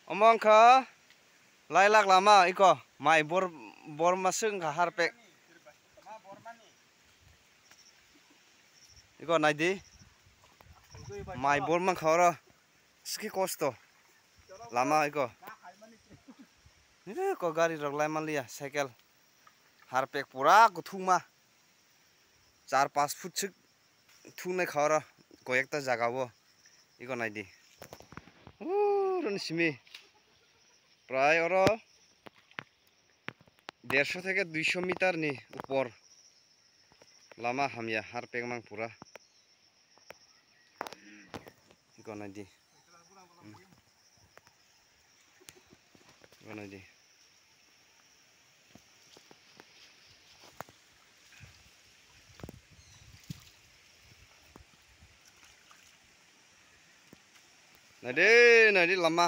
Omong kah, lailak lama iko, mai bor masung kah harpek. Iko naidi, mai bor mang kau ski kosto, lama iko. Ini kok gari rok lai malia, cycle, harpek pura kutung mah, 4-5 foot cik, tung naik kau koyak ta jaga wo, iko naidi. Run simi, pray oro 150 থেকে 200 মিটার নি উপর lama hamya harpek mang pura gona di nadi lama